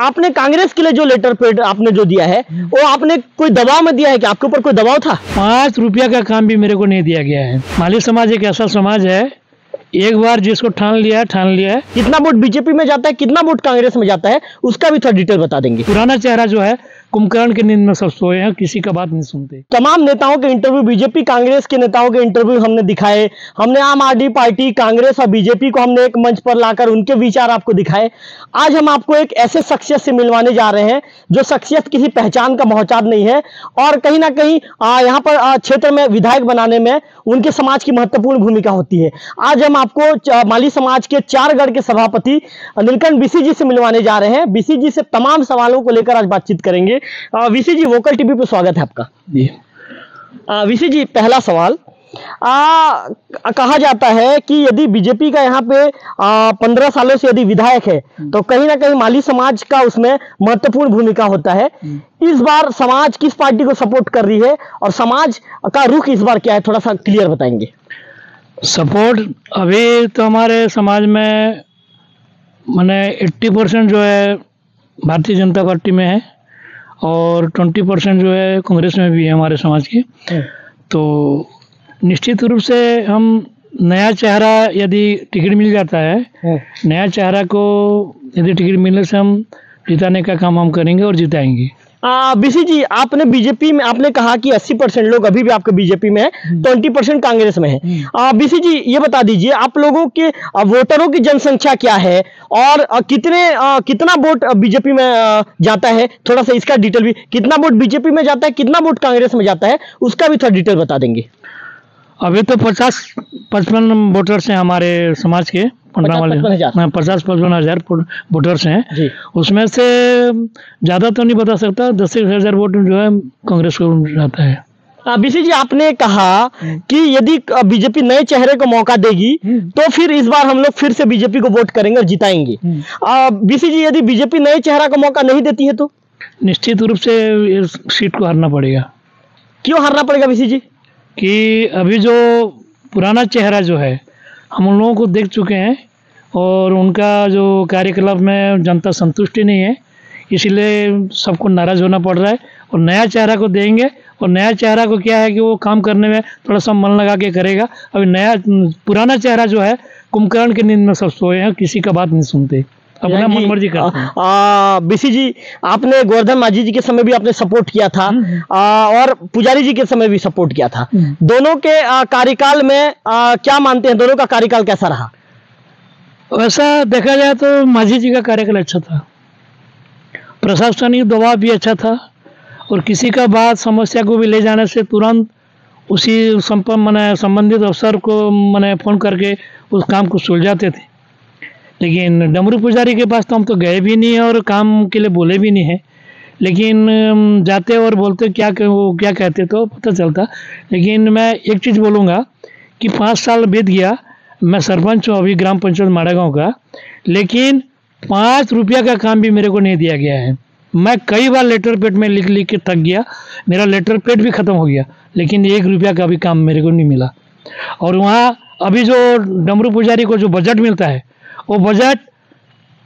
आपने कांग्रेस के लिए जो लेटर पैड आपने जो दिया है, वो आपने कोई दबाव में दिया है कि आपके ऊपर कोई दबाव था? 5 रुपया का काम भी मेरे को नहीं दिया गया है। माली समाज एक ऐसा समाज है, एक बार जिसको ठान लिया है। कितना वोट बीजेपी में जाता है, कितना वोट कांग्रेस में जाता है, उसका भी थोड़ा डिटेल बता देंगे। पुराना चेहरा जो है कुंभकर्ण के नींद में सब सोए हैं, किसी का बात नहीं सुनते। तमाम नेताओं के इंटरव्यू, बीजेपी कांग्रेस के नेताओं के इंटरव्यू हमने दिखाए। हमने आम आदमी पार्टी, कांग्रेस और बीजेपी को हमने एक मंच पर लाकर उनके विचार आपको दिखाए। आज हम आपको एक ऐसे शख्सियत से मिलवाने जा रहे हैं जो शख्सियत किसी पहचान का मोहताज नहीं है और कहीं ना कहीं यहाँ पर क्षेत्र में विधायक बनाने में उनके समाज की महत्वपूर्ण भूमिका होती है। आज हम आपको माली समाज के 4 गढ़ के सभापति नीलकंठ बीसी जी से मिलवाने जा रहे हैं। बीसी जी से तमाम सवालों को लेकर आज बातचीत करेंगे। वीसी जी, वोकल टीवी पे स्वागत है आपका। वीसी जी, पहला सवाल, कहा जाता है कि यदि बीजेपी का यहाँ पे 15 सालों से यदि विधायक है तो कहीं ना कहीं माली समाज का उसमें महत्वपूर्ण भूमिका होता है। इस बार समाज किस पार्टी को सपोर्ट कर रही है और समाज का रुख इस बार क्या है, थोड़ा सा क्लियर बताएंगे। सपोर्ट अभी तो हमारे समाज में माने 80% जो है भारतीय जनता पार्टी में है और 20% जो है कांग्रेस में भी है हमारे समाज के। तो निश्चित रूप से हम नया चेहरा यदि टिकट मिल जाता है, नया चेहरा को यदि टिकट मिलने से हम जिताने का काम हम करेंगे और जिताएंगे। बीसी जी, आपने बीजेपी में आपने कहा कि 80% लोग अभी भी आपके बीजेपी में है, 20% कांग्रेस में है। बीसी जी, ये बता दीजिए आप लोगों के वोटरों की जनसंख्या क्या है और कितना वोट बीजेपी में जाता है, थोड़ा सा इसका डिटेल भी, कितना वोट बीजेपी में जाता है, कितना वोट कांग्रेस में जाता है, उसका भी थोड़ा डिटेल बता देंगे। अभी तो 50-55 वोटर्स हैं हमारे समाज के, 50-55 हजार वोटर्स हैं। उसमें से ज्यादा तो नहीं बता सकता, 10,000 वोट जो है कांग्रेस को जाता है। बीसी जी, आपने कहा कि यदि बीजेपी नए चेहरे को मौका देगी तो फिर इस बार हम लोग फिर से बीजेपी को वोट करेंगे और जिताएंगे। बीसी जी, यदि बीजेपी नए चेहरा को मौका नहीं देती है तो निश्चित रूप से इस सीट को हारना पड़ेगा। क्यों हारना पड़ेगा बीसी जी? कि अभी जो पुराना चेहरा जो है हम उन लोगों को देख चुके हैं और उनका जो कार्यकलाप में जनता संतुष्टि नहीं है, इसीलिए सबको नाराज होना पड़ रहा है और नया चेहरा को देंगे। और नया चेहरा को क्या है कि वो काम करने में थोड़ा सा मन लगा के करेगा। अभी पुराना चेहरा जो है कुंभकर्ण के नींद में सब सोए हैं, किसी का बात नहीं सुनते, अपना मन मर्जी करते हैं। बीसी जी, आपने गोवर्धन माझी जी के समय भी आपने सपोर्ट किया था और पुजारी जी के समय भी सपोर्ट किया था। दोनों के कार्यकाल में क्या मानते हैं, दोनों का कार्यकाल कैसा रहा? वैसा देखा जाए तो माझी जी का कार्यकाल अच्छा था, प्रशासनिक दबाव भी अच्छा था और किसी का बात समस्या को भी ले जाने से तुरंत उसी संबंधित अफसर को फोन करके उस काम को सुलझाते थे। लेकिन डमरू पुजारी के पास तो हम तो गए भी नहीं है और काम के लिए बोले भी नहीं है, लेकिन जाते और बोलते वो क्या कहते तो पता चलता। लेकिन मैं एक चीज़ बोलूँगा कि 5 साल बीत गया, मैं सरपंच हूँ अभी ग्राम पंचायत माड़ागांव का, लेकिन 5 रुपया का काम भी मेरे को नहीं दिया गया है। मैं कई बार लेटर पैड में लिख के थक गया, मेरा लेटर पैड भी ख़त्म हो गया, लेकिन 1 रुपया का भी काम मेरे को नहीं मिला। और वहाँ अभी जो डमरू पुजारी को जो बजट मिलता है वो बजट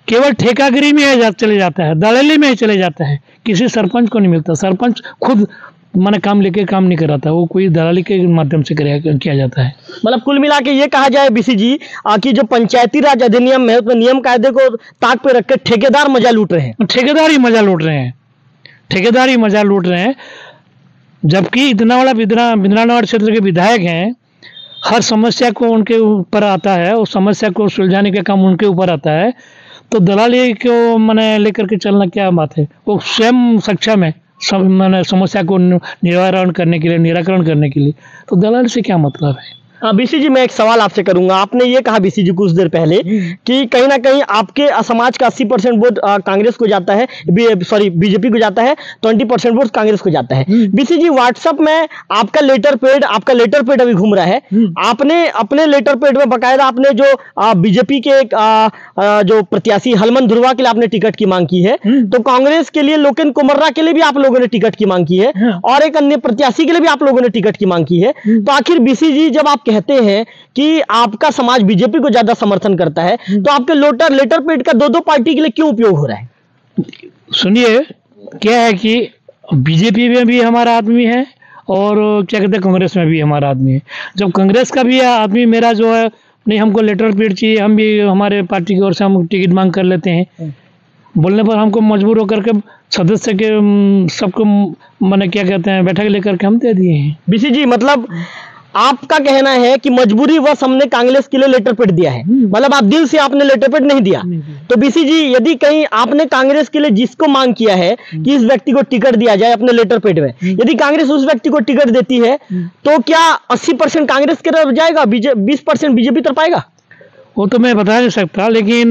केवल ठेकागिरी में चले जाता है, दलाली में ही चले जाता है, किसी सरपंच को नहीं मिलता। सरपंच खुद काम लेके काम नहीं कराता, वो कोई दलाली के माध्यम से किया जाता है। मतलब कुल मिला के ये कहा जाए बीसी जी कि जो पंचायती राज अधिनियम है उसमें नियम कायदे को ताक पे रख के ठेकेदार मजा लूट रहे हैं। ठेकेदार ही मजा लूट रहे हैं, जबकि इतना बड़ा बिंद्रानगर क्षेत्र के विधायक हैं, हर समस्या को उनके ऊपर आता है, उस समस्या को सुलझाने का काम उनके ऊपर आता है। तो दलाली को लेकर के चलना क्या बात है? वो स्वयं सक्षम है समस्या को निराकरण करने के लिए, तो दलाल से क्या मतलब है? बीसी जी, मैं एक सवाल आपसे करूंगा। आपने ये कहा बीसी जी कुछ देर पहले कि कहीं ना कहीं आपके समाज का 80% वोट कांग्रेस को जाता है, बीजेपी को जाता है, 20% वोट कांग्रेस को जाता है। बीसी जी, व्हाट्सएप में आपका लेटर पैड अभी घूम रहा है। आपने अपने लेटर पैड में बकायदा आपने जो बीजेपी के जो प्रत्याशी हलमन ध्रुवा के लिए आपने टिकट की मांग की है, तो कांग्रेस के लिए लोकेन कुमर्रा के लिए भी आप लोगों ने टिकट की मांग की है और एक अन्य प्रत्याशी के लिए भी आप लोगों ने टिकट की मांग की है। तो आखिर बीसी जी, जब आप कहते हैं कि आपका समाज बीजेपी को ज्यादा समर्थन करता है, तो आपके लेटर पैड का 2-2 पार्टी के लिए क्यों उपयोग हो रहा है? सुनिए, क्या है कि बीजेपी में भी हमारा आदमी है और क्या कहते हैं कांग्रेस में भी हमारा आदमी है। जब कांग्रेस का भी आदमी मेरा जो है, नहीं हमको लेटर पेड चाहिए, हम भी हमारे पार्टी की ओर से हम टिकट मांग कर लेते हैं। बोलने पर हमको मजबूर होकर के सदस्य के सबको मैंने क्या कहते हैं बैठक लेकर के हम दे दिए हैं। बीसी जी, मतलब आपका कहना है कि मजबूरी वश हमने कांग्रेस के लिए लेटर पेड दिया है, मतलब आप दिल से आपने लेटर पेड नहीं दिया। तो बीसी जी, यदि कहीं आपने कांग्रेस के लिए जिसको मांग किया है कि इस व्यक्ति को टिकट दिया जाए अपने लेटर पेड में, यदि कांग्रेस उस व्यक्ति को टिकट देती है तो क्या 80% कांग्रेस की तरफ जाएगा, 20% बीजेपी तरफ आएगा? वो तो मैं बता नहीं सकता, लेकिन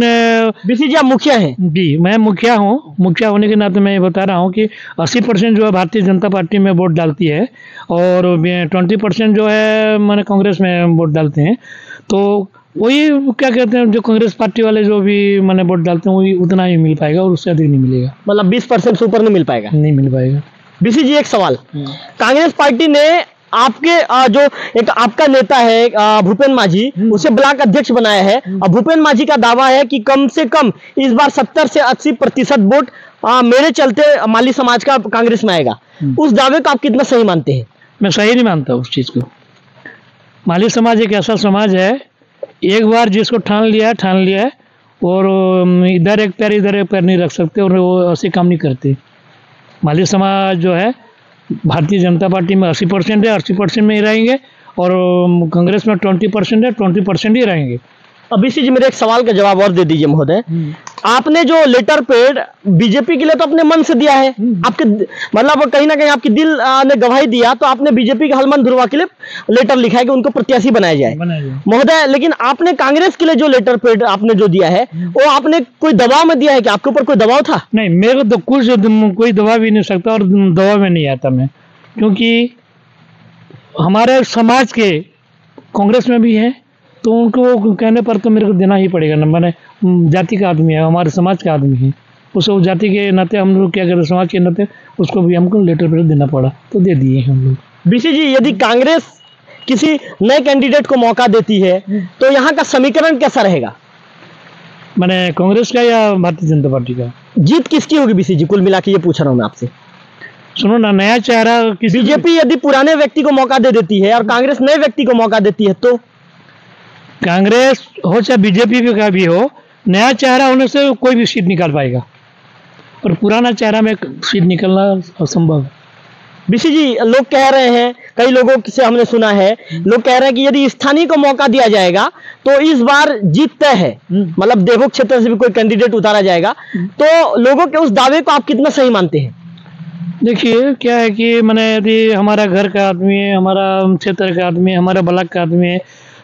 बीसी जी आप मुखिया हैं। जी, मैं मुखिया हूँ। मुखिया होने के नाते मैं ये बता रहा हूँ कि 80% जो है भारतीय जनता पार्टी में वोट डालती है और 20% जो है मैंने कांग्रेस में वोट डालते हैं। तो वही क्या कहते हैं, जो कांग्रेस पार्टी वाले जो भी मैंने वोट डालते हैं वही उतना ही मिल पाएगा और उससे अधिक नहीं मिलेगा। मतलब 20% से ऊपर नहीं मिल पाएगा? नहीं मिल पाएगा। बीसी जी, एक सवाल, कांग्रेस पार्टी ने आपके जो एक आपका नेता है भूपेन माझी, उसे ब्लॉक अध्यक्ष बनाया है और भूपेन माझी का दावा है कि कम से कम इस बार 70 से 80% वोट मेरे चलते माली समाज का कांग्रेस में आएगा। उस दावे को आप कितना सही मानते हैं? मैं सही नहीं मानता उस चीज़ को। माली समाज एक ऐसा समाज है, एक बार जिसको ठान लिया है और इधर एक पैर नहीं रख सकते और वो ऐसे काम नहीं करते। माली समाज जो है भारतीय जनता पार्टी में 80% है, 80% में ही रहेंगे और कांग्रेस में 20% है, 20% ही रहेंगे। अभी से जी मेरे एक सवाल का जवाब और दे दीजिए महोदय। आपने जो लेटर पेड बीजेपी के लिए तो अपने मन से दिया है, आपके मतलब कहीं ना कहीं आपकी दिल ने गवाही दिया, तो आपने बीजेपी के हलमन ध्रुवा के लिए लेटर लिखा है कि उनको प्रत्याशी बनाया जाए महोदय। लेकिन आपने कांग्रेस के लिए जो लेटर पेड आपने जो दिया है वो आपने कोई दबाव में दिया है कि आपके ऊपर कोई दबाव था? नहीं, मेरे को तो कुछ कोई दबाव भी नहीं सकता और दबाव में नहीं आता मैं, क्योंकि हमारे समाज के कांग्रेस में भी है तो उनको कहने पर तो मेरे को देना ही पड़ेगा ना। मैंने जाति का आदमी है, हमारे समाज का आदमी है, उस जाति के नाते हम लोग क्या करें, समाज के नाते उसको भी हमको लेटर पेड देना पड़ा तो दे दिए हम लोग। बीसी जी, यदि कांग्रेस किसी नए कैंडिडेट को मौका देती है तो यहाँ का समीकरण कैसा रहेगा? मैंने कांग्रेस का या भारतीय जनता पार्टी का? जीत किसकी होगी बीसी जी, कुल मिला के ये पूछ रहा हूँ मैं आपसे। सुनो ना, नया चेहरा बीजेपी यदि पुराने व्यक्ति को मौका दे देती है और कांग्रेस नए व्यक्ति को मौका देती है तो? कांग्रेस हो चाहे बीजेपी का भी हो, नया चेहरा होने से कोई भी सीट निकाल पाएगा और पुराना चेहरा में सीट निकलना असंभव है। बीसी जी, लोग कह रहे हैं, कई लोगों से हमने सुना है, लोग कह रहे हैं कि यदि स्थानीय को मौका दिया जाएगा तो इस बार जीत तय है, मतलब देवोग क्षेत्र से भी कोई कैंडिडेट उतारा जाएगा, तो लोगों के उस दावे को आप कितना सही मानते हैं? देखिए, क्या है कि मैंने यदि हमारा घर का आदमी है, हमारा क्षेत्र का आदमी है, हमारा ब्लॉक का आदमी है,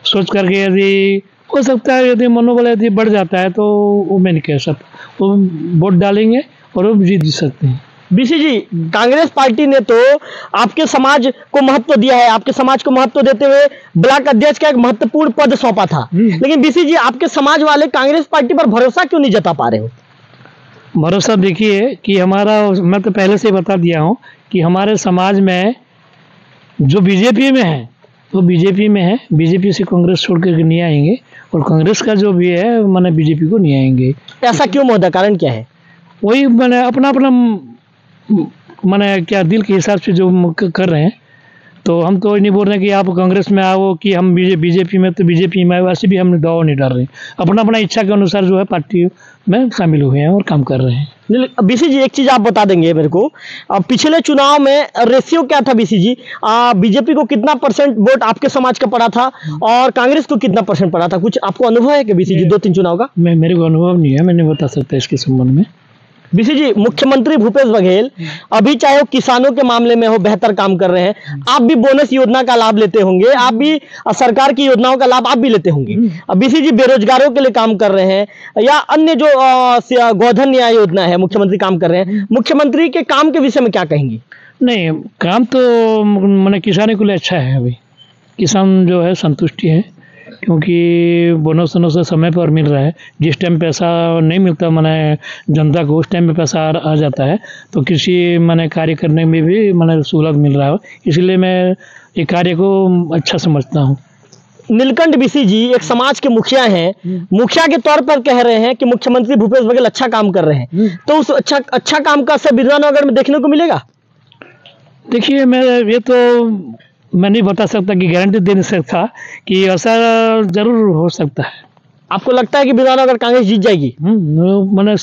सोच करके यदि हो सकता है, यदि मनोबल यदि बढ़ जाता है तो वो मैं नहीं कह सकता, वो वोट डालेंगे और वो जीत सकते हैं। बीसी जी, कांग्रेस पार्टी ने तो आपके समाज को महत्व दिया है, आपके समाज को महत्व देते हुए ब्लॉक अध्यक्ष का एक महत्वपूर्ण पद सौंपा था, लेकिन बीसी जी आपके समाज वाले कांग्रेस पार्टी पर भरोसा क्यों नहीं जता पा रहे हो? भरोसा देखिए कि हमारा, मैं तो पहले से ही बता दिया हूँ कि हमारे समाज में जो बीजेपी में है वो बीजेपी में है, बीजेपी से कांग्रेस छोड़ कर नहीं आएंगे और कांग्रेस का जो भी है मैंने बीजेपी को नहीं आएंगे। ऐसा क्यों महोदय, कारण क्या है? वही मैंने अपना मैंने क्या दिल के हिसाब से जो कर रहे हैं, तो हम तो नहीं बोल रहे कि आप कांग्रेस में आओ कि हम बीजेपी में तो बीजेपी में, वैसे भी हम दबाव नहीं डाल रहे, अपना इच्छा के अनुसार जो है पार्टी में शामिल हुए हैं और काम कर रहे हैं। बीसी जी, एक चीज आप बता देंगे मेरे को, पिछले चुनाव में रेशियो क्या था बीसी जी? बीजेपी को कितना % वोट आपके समाज का पड़ा था और कांग्रेस को कितना % पड़ा था? कुछ आपको अनुभव है कि बीसी जी 2-3 चुनाव का? मेरे को अनुभव नहीं है, मैं नहीं बता सकता इसके संबंध में। बीसी जी, मुख्यमंत्री भूपेश बघेल अभी चाहे वो किसानों के मामले में हो बेहतर काम कर रहे हैं, आप भी बोनस योजना का लाभ लेते होंगे, आप भी सरकार की योजनाओं का लाभ आप भी लेते होंगे। बीसी जी, बेरोजगारों के लिए काम कर रहे हैं या अन्य जो गोधन न्याय योजना है मुख्यमंत्री काम कर रहे हैं, मुख्यमंत्री के काम के विषय में क्या कहेंगे? नहीं, काम तो मैंने किसानों के लिए अच्छा है, अभी किसान जो है संतुष्टि है, क्योंकि बोनस समय पर मिल रहा है। जिस टाइम पैसा नहीं मिलता मैंने जनता को, उस टाइम में पैसा आ जाता है, तो कृषि मैंने कार्य करने में भी मैंने सहूलत मिल रहा है, इसलिए मैं ये कार्य को अच्छा समझता हूँ। नीलकंठ बीसी जी एक समाज के मुखिया हैं, मुखिया के तौर पर कह रहे हैं कि मुख्यमंत्री भूपेश बघेल अच्छा काम कर रहे हैं, तो उस अच्छा काम का असर बिंद्रानगर में देखने को मिलेगा? देखिए, मैं नहीं बता सकता कि गारंटी दे नहीं सकता कि ऐसा जरूर हो सकता है। आपको लगता है कि बिंद्रानगर कांग्रेस जीत जाएगी? मैंने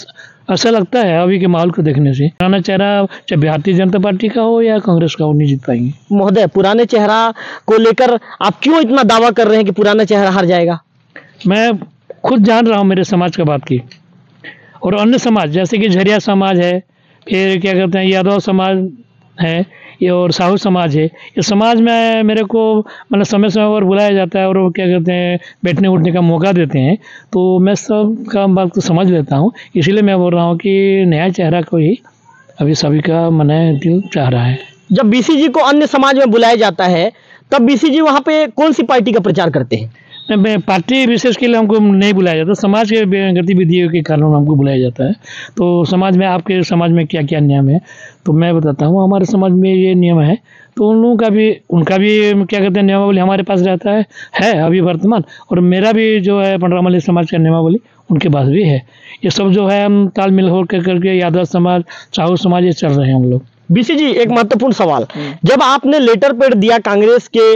ऐसा लगता है अभी के माहौल को देखने से। पुराना चेहरा चाहे भारतीय जनता पार्टी का हो या कांग्रेस का हो, नहीं जीत पाएंगे। महोदय, पुराने चेहरा को लेकर आप क्यों इतना दावा कर रहे हैं कि पुराना चेहरा हार जाएगा? मैं खुद जान रहा हूँ मेरे समाज का बात की, और अन्य समाज जैसे कि झरिया समाज है, फिर क्या कहते हैं यादव समाज है, ये और साहू समाज है। ये समाज में मेरे को मतलब समय समय पर बुलाया जाता है और वो क्या कहते हैं बैठने उठने का मौका देते हैं, तो मैं सब का बात को समझ लेता हूँ। इसीलिए मैं बोल रहा हूँ कि नया चेहरा को ही अभी सभी का मन दिल चाह रहा है। जब बीसी जी को अन्य समाज में बुलाया जाता है तब बीसी जी वहां पे कौन सी पार्टी का प्रचार करते हैं? पार्टी विशेष के लिए हमको नहीं बुलाया जाता, समाज के गतिविधियों के कारण हमको बुलाया जाता है। तो समाज में, आपके समाज में क्या क्या नियम है तो मैं बताता हूँ। हमारे समाज में ये नियम है, तो उन लोगों का भी, उनका भी क्या कहते हैं नियमावली हमारे पास रहता है अभी वर्तमान, और मेरा भी जो है पंडरामली समाज का नियमावली उनके पास भी है। ये सब जो है हम तालमेल हो करके यादव समाज, साहू समाज, ये चल रहे हैं हम लोग। बीसी जी, एक महत्वपूर्ण सवाल, जब आपने लेटर पैड दिया कांग्रेस के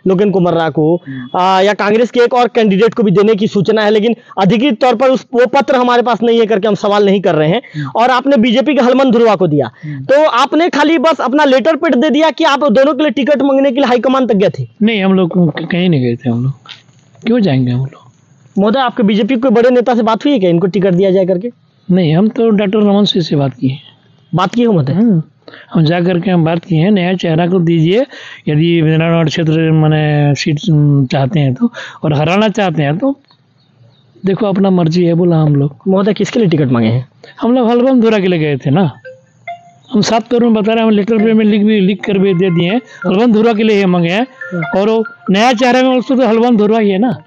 लोकेन कुमर्रा को या कांग्रेस के एक और कैंडिडेट को भी देने की सूचना है, लेकिन अधिकृत तौर पर वो पत्र हमारे पास नहीं है करके हम सवाल नहीं कर रहे हैं, और आपने बीजेपी के हलमन ध्रुवा को दिया, तो आपने खाली बस अपना लेटर पैड दे दिया कि आप दोनों के लिए टिकट मांगने के लिए हाईकमान तक गए थे? नहीं, हम लोग कहीं नहीं गए थे। हम लोग क्यों जाएंगे हम लोग? महोदय, आपके बीजेपी के बड़े नेता से बात हुई है क्या इनको टिकट दिया जाए करके? नहीं, हम तो डॉक्टर रमन सिंह से बात की है। बात की हो महोदय? हम जा करके हम बात की है, नया चेहरा को दीजिए, यदि बिंद्रानगर क्षेत्र मैंने सीट चाहते हैं तो, और हराना चाहते हैं तो देखो अपना मर्जी है, बोला हम लोग। महोदय, किसके लिए टिकट मांगे हैं? हम लोग हलबम धुरा के लिए गए थे ना, हम साफ तौर में बता रहे हैं, हम लेटर पे में लिख कर भी दे दिए हैं, हलबम धुरा के लिए ये मांगे हैं, और वो नया चेहरा में उसको तो हलबम धुरा ही है ना,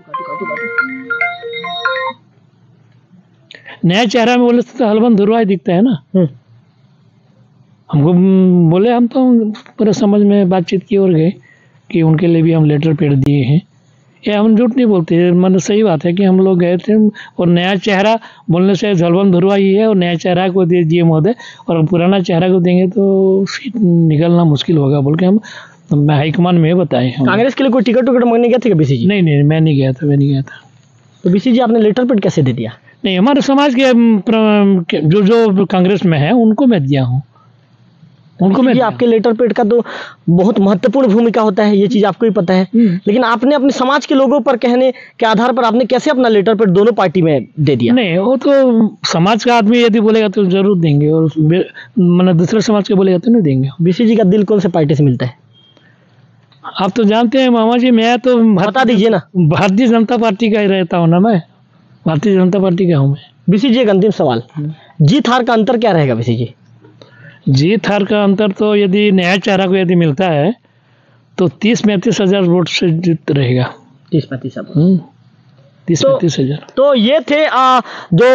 नया चेहरा में बोले तो हलबम धुरा ही दिखता है ना। हमको बोले, हम तो पूरे समझ में बातचीत की और गए कि उनके लिए भी हम लेटर पैड दिए हैं। ये हम झूठ नहीं बोलते, मतलब सही बात है कि हम लोग गए थे, और नया चेहरा बोलने से झलवन धुरवा ही है, और नया चेहरा को दे दिए महोदय, और पुराना चेहरा को देंगे तो सीट निकलना मुश्किल होगा बोल के हम हाईकमान में बताए। कांग्रेस के लिए कोई टिकट मांगने गया थे क्या बीसी जी? नहीं, मैं नहीं गया था। तो बीसी जी, आपने लेटर पैड कैसे दे दिया? नहीं, हमारे समाज के जो कांग्रेस में है उनको मैं दिया हूँ, उनको में। आपके लेटर पैड का तो बहुत महत्वपूर्ण भूमिका होता है, ये चीज आपको ही पता है, लेकिन आपने अपने समाज के लोगों पर कहने के आधार पर आपने कैसे अपना लेटर पैड दोनों पार्टी में दे दिया? नहीं, वो तो समाज का आदमी यदि बोलेगा तो जरूर देंगे, और मतलब दूसरे समाज के बोलेगा तो नहीं देंगे। बीसी जी का दिल कौन से पार्टी से मिलता है? आप तो जानते हैं मामा जी, मैं तो बता दीजिए ना। भारतीय जनता पार्टी का ही रहता हूँ ना, मैं भारतीय जनता पार्टी का हूँ मैं। बीसी जी, एक अंतिम सवाल, जीत हार का अंतर क्या रहेगा बीसी जी? जीत हार का अंतर तो यदि नया चेहरा को यदि मिलता है तो 30-35 हजार वोट से जीत रहेगा। 30-35 हजार। तो ये थे जो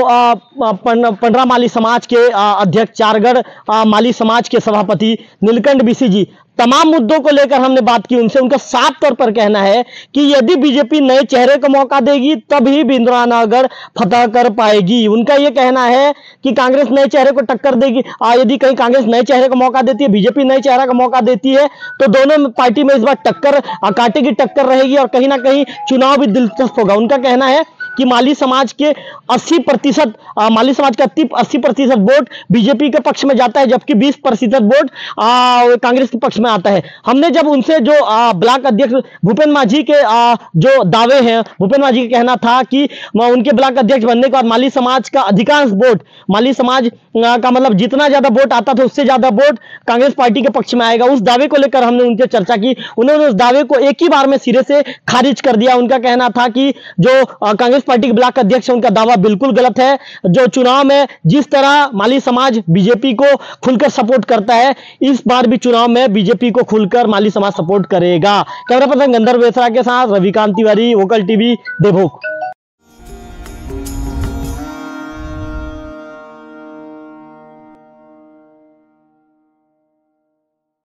पंडरा माली समाज के अध्यक्ष, चारगढ़ माली समाज के सभापति नीलकंठ बीसी जी। तमाम मुद्दों को लेकर हमने बात की उनसे। उनका साफ तौर पर कहना है कि यदि बीजेपी नए चेहरे को मौका देगी तभी बिंद्रानगर फतह कर पाएगी। उनका यह कहना है कि कांग्रेस नए चेहरे को टक्कर देगी। यदि कहीं कांग्रेस नए चेहरे को मौका देती है, बीजेपी नए चेहरे का मौका देती है, तो दोनों पार्टी में इस बार टक्कर, कांटे की टक्कर रहेगी और कहीं ना कहीं चुनाव भी दिलचस्प होगा। उनका कहना है कि माली समाज के 80% माली समाज का 80% वोट बीजेपी के पक्ष में जाता है, जबकि 20% वोट कांग्रेस के पक्ष में आता है। हमने जब उनसे जो ब्लॉक अध्यक्ष भूपेन माझी के जो दावे हैं, भूपेन माझी का कहना था कि उनके ब्लॉक अध्यक्ष बनने के बाद माली समाज का अधिकांश वोट, माली समाज का मतलब जितना ज्यादा वोट आता था उससे ज्यादा वोट कांग्रेस पार्टी के पक्ष में आएगा, उस दावे को लेकर हमने उनसे चर्चा की। उन्होंने उस दावे को एक ही बार में सिरे से खारिज कर दिया। उनका कहना था कि जो कांग्रेस पार्टी के ब्लॉक अध्यक्ष है उनका दावा बिल्कुल गलत है। जो चुनाव में जिस तरह माली समाज बीजेपी को खुलकर सपोर्ट करता है, इस बार भी चुनाव में बीजेपी को खुलकर माली समाज सपोर्ट करेगा। कैमरा पर्सन गंधर्व बेसरा के साथ रविकांत तिवारी, वोकल टीवी, देवभोग।